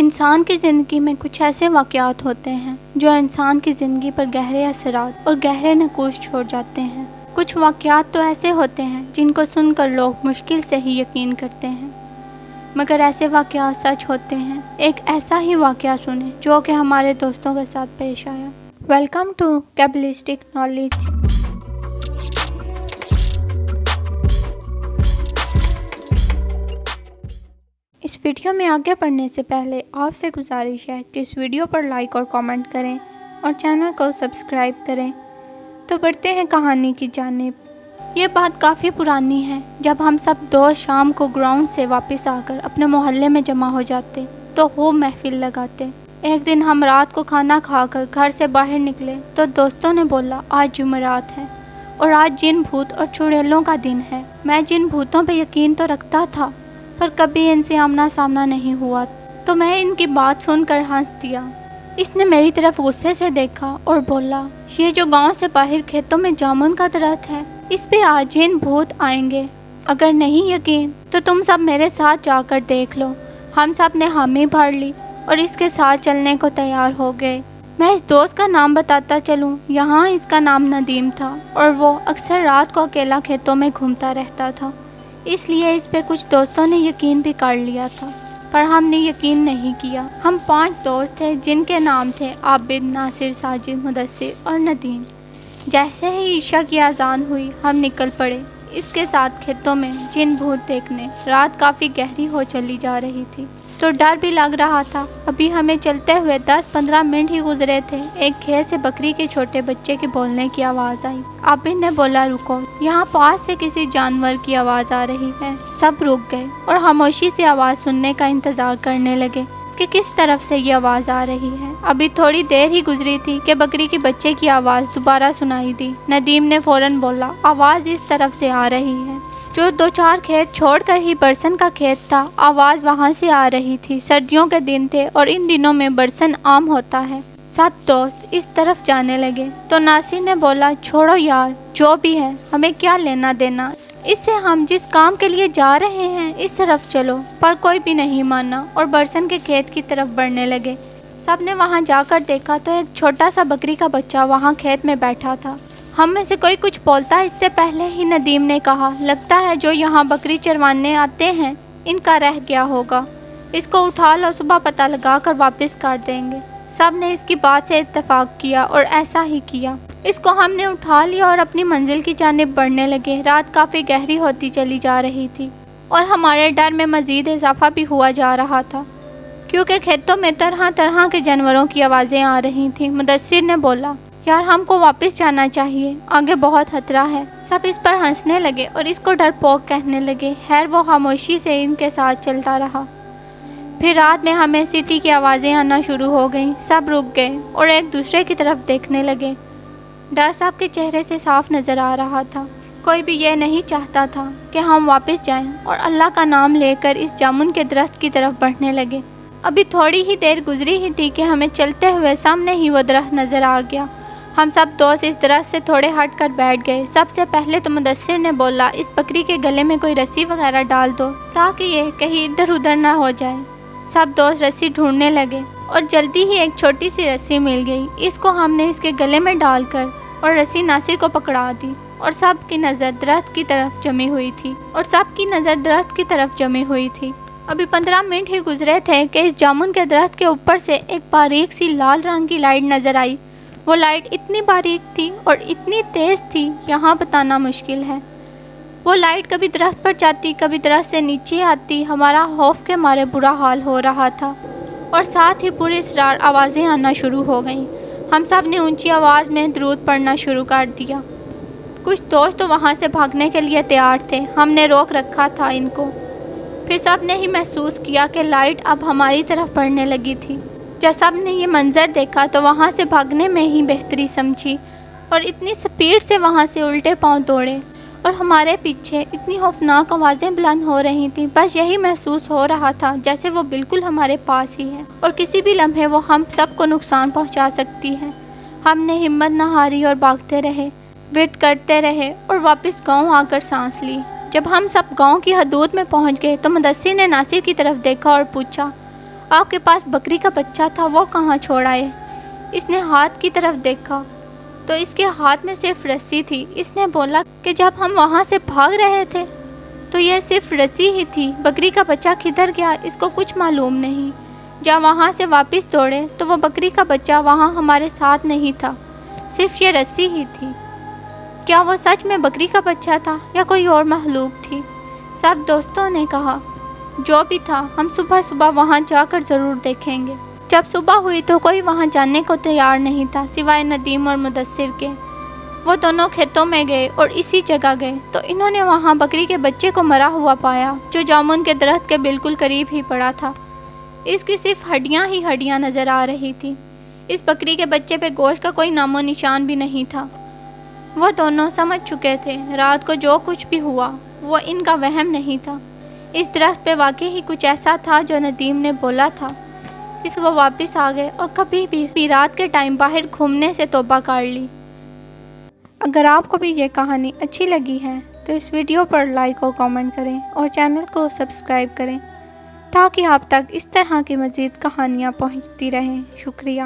انسان کی زندگی میں کچھ ایسے واقعات ہوتے ہیں جو انسان کی زندگی پر گہرے اثرات اور گہرے نقوش چھوڑ جاتے ہیں۔ کچھ واقعات تو ایسے ہوتے ہیں جن کو سن کر لوگ مشکل سے ہی یقین کرتے ہیں، مگر ایسے واقعات سچ ہوتے ہیں۔ ایک ایسا ہی واقعہ سنیں جو کہ ہمارے دوستوں کے ساتھ پیش آیا۔ Welcome to cabalistic knowledge. اس ویڈیو میں آگے بڑھنے سے پہلے آپ سے گزارش ہے کہ اس ویڈیو پر لائک اور کامنٹ کریں اور چینل کو سبسکرائب کریں۔ تو بڑھتے ہیں کہانی کی جانب۔ یہ بات کافی پرانی ہے۔ جب ہم سب دوست شام کو گراؤنڈ سے واپس آ کر اپنے محلے میں جمع ہو جاتے تو خوب محفل لگاتے۔ ایک دن ہم رات کو کھانا کھا کر گھر سے باہر نکلے تو دوستوں نے بولا آج جمعرات ہے اور آج جن بھوت اور چڑیلوں کا دن ہے۔ میں جن بھوتوں پہ یقین تو رکھتا تھا پر کبھی ان سے آمنا سامنا نہیں ہوا، تو میں ان کی بات سن کر ہنس دیا۔ اس نے میری طرف غصے سے دیکھا اور بولا یہ جو گاؤں سے باہر کھیتوں میں جامن کا درخت ہے، اس پہ آج جن بھوت آئیں گے۔ اگر نہیں یقین تو تم سب میرے ساتھ جا کر دیکھ لو۔ ہم سب نے حامی بھر لی اور اس کے ساتھ چلنے کو تیار ہو گئے۔ میں اس دوست کا نام بتاتا چلوں، یہاں اس کا نام ندیم تھا اور وہ اکثر رات کو اکیلا کھیتوں میں گھومتا رہتا تھا، اس لیے اس پہ کچھ دوستوں نے یقین بھی کر لیا تھا، پر ہم نے یقین نہیں کیا۔ ہم 5 دوست تھے جن کے نام تھے عابد، ناصر، ساجد، مدثر اور ندیم۔ جیسے ہی عشاء کی اذان ہوئی ہم نکل پڑے اس کے ساتھ کھیتوں میں جن بھوت دیکھنے۔ رات کافی گہری ہو چلی جا رہی تھی تو ڈر بھی لگ رہا تھا۔ ابھی ہمیں چلتے ہوئے 10-15 منٹ ہی گزرے تھے، ایک کھیت سے بکری کے چھوٹے بچے کے بولنے کی آواز آئی۔ عابد نے بولا رکو، یہاں پاس سے کسی جانور کی آواز آ رہی ہے۔ سب رک گئے اور خاموشی سے آواز سننے کا انتظار کرنے لگے کہ کس طرف سے یہ آواز آ رہی ہے۔ ابھی تھوڑی دیر ہی گزری تھی کہ بکری کے بچے کی آواز دوبارہ سنائی دی۔ ندیم نے فوراً بولا آواز اس طرف سے آ رہی ہے۔ جو 2-4 کھیت چھوڑ کر ہی برسن کا کھیت تھا، آواز وہاں سے آ رہی تھی۔ سردیوں کے دن تھے اور ان دنوں میں برسن عام ہوتا ہے۔ سب دوست اس طرف جانے لگے تو ناصر نے بولا چھوڑو یار، جو بھی ہے ہمیں کیا لینا دینا، اس سے ہم جس کام کے لیے جا رہے ہیں اس طرف چلو۔ پر کوئی بھی نہیں مانا اور برسن کے کھیت کی طرف بڑھنے لگے۔ سب نے وہاں جا کر دیکھا تو ایک چھوٹا سا بکری کا بچہ وہاں کھیت میں بیٹھا تھا۔ ہم میں سے کوئی کچھ بولتا اس سے پہلے ہی ندیم نے کہا لگتا ہے جو یہاں بکری چروانے آتے ہیں ان کا رہ گیا ہوگا، اس کو اٹھا لو، صبح پتہ لگا کر واپس کر دیں گے۔ سب نے اس کی بات سے اتفاق کیا اور ایسا ہی کیا۔ اس کو ہم نے اٹھا لیا اور اپنی منزل کی جانب بڑھنے لگے۔ رات کافی گہری ہوتی چلی جا رہی تھی اور ہمارے ڈر میں مزید اضافہ بھی ہوا جا رہا تھا کیونکہ کھیتوں میں طرح طرح کے جانوروں کی آوازیں آ رہی تھیں۔ مدثر نے بولا یار ہم کو واپس جانا چاہیے، آگے بہت خطرہ ہے۔ سب اس پر ہنسنے لگے اور اس کو ڈرپوک کہنے لگے۔ خیر وہ خاموشی سے ان کے ساتھ چلتا رہا۔ پھر رات میں ہمیں سٹی کی آوازیں آنا شروع ہو گئیں۔ سب رک گئے اور ایک دوسرے کی طرف دیکھنے لگے۔ ڈر سب کے چہرے سے صاف نظر آ رہا تھا۔ کوئی بھی یہ نہیں چاہتا تھا کہ ہم واپس جائیں اور اللہ کا نام لے کر اس جامن کے درخت کی طرف بڑھنے لگے۔ ابھی تھوڑی ہی دیر گزری ہی تھی کہ ہمیں چلتے ہوئے سامنے ہی وہ درخت نظر آ گیا۔ ہم سب دوست اس درخت سے تھوڑے ہٹ کر بیٹھ گئے۔ سب سے پہلے تو مدثر نے بولا اس بکری کے گلے میں کوئی رسی وغیرہ ڈال دو تاکہ یہ کہیں ادھر ادھر نہ ہو جائے۔ سب دوست رسی ڈھونڈنے لگے اور جلدی ہی ایک چھوٹی سی رسی مل گئی۔ اس کو ہم نے اس کے گلے میں ڈال کر اور رسی ناصر کو پکڑا دی اور سب کی نظر درخت کی طرف جمی ہوئی تھی۔ ابھی 15 منٹ ہی گزرے تھے کہ اس جامن کے درخت کے اوپر سے ایک باریک سی لال رنگ کی لائٹ نظر آئی۔ وہ لائٹ اتنی باریک تھی اور اتنی تیز تھی یہاں بتانا مشکل ہے۔ وہ لائٹ کبھی درخت پر جاتی، کبھی درخت سے نیچے آتی۔ ہمارا خوف کے مارے برا حال ہو رہا تھا اور ساتھ ہی پوری اسرار آوازیں آنا شروع ہو گئیں۔ ہم سب نے اونچی آواز میں درود پڑھنا شروع کر دیا۔ کچھ دوست تو وہاں سے بھاگنے کے لیے تیار تھے، ہم نے روک رکھا تھا ان کو۔ پھر سب نے ہی محسوس کیا کہ لائٹ اب ہماری طرف بڑھنے لگی تھی۔ جب سب نے یہ منظر دیکھا تو وہاں سے بھاگنے میں ہی بہتری سمجھی اور اتنی سپیڈ سے وہاں سے الٹے پاؤں دوڑے اور ہمارے پیچھے اتنی خوفناک آوازیں بلند ہو رہی تھیں۔ بس یہی محسوس ہو رہا تھا جیسے وہ بالکل ہمارے پاس ہی ہے اور کسی بھی لمحے وہ ہم سب کو نقصان پہنچا سکتی ہے۔ ہم نے ہمت نہ ہاری اور بھاگتے رہے، ورد کرتے رہے اور واپس گاؤں آ کر سانس لی۔ جب ہم سب گاؤں کی حدود میں پہنچ گئے تو مدثر نے ناصر کی طرف دیکھا اور پوچھا آپ کے پاس بکری کا بچہ تھا، وہ کہاں چھوڑ آئے؟ اس نے ہاتھ کی طرف دیکھا تو اس کے ہاتھ میں صرف رسی تھی۔ اس نے بولا کہ جب ہم وہاں سے بھاگ رہے تھے تو یہ صرف رسی ہی تھی، بکری کا بچہ کدھر گیا اس کو کچھ معلوم نہیں۔ جب وہاں سے واپس دوڑے تو وہ بکری کا بچہ وہاں ہمارے ساتھ نہیں تھا، صرف یہ رسی ہی تھی۔ کیا وہ سچ میں بکری کا بچہ تھا یا کوئی اور مخلوق تھی؟ سب دوستوں نے کہا جو بھی تھا ہم صبح صبح وہاں جا کر ضرور دیکھیں گے۔ جب صبح ہوئی تو کوئی وہاں جانے کو تیار نہیں تھا سوائے ندیم اور مدثر کے۔ وہ دونوں کھیتوں میں گئے اور اسی جگہ گئے تو انہوں نے وہاں بکری کے بچے کو مرا ہوا پایا جو جامن کے درخت کے بالکل قریب ہی پڑا تھا۔ اس کی صرف ہڈیاں ہی ہڈیاں نظر آ رہی تھی۔ اس بکری کے بچے پہ گوشت کا کوئی نام و نشان بھی نہیں تھا۔ وہ دونوں سمجھ چکے تھے رات کو جو کچھ بھی ہوا وہ ان کا وہم نہیں تھا۔ اس درخت پہ واقعی ہی کچھ ایسا تھا جو ندیم نے بولا تھا۔ اس وہ واپس آ گئے اور کبھی بھی رات کے ٹائم باہر گھومنے سے توبہ کر لی۔ اگر آپ کو بھی یہ کہانی اچھی لگی ہے تو اس ویڈیو پر لائک اور کامنٹ کریں اور چینل کو سبسکرائب کریں تاکہ آپ تک اس طرح کی مزید کہانیاں پہنچتی رہیں۔ شکریہ۔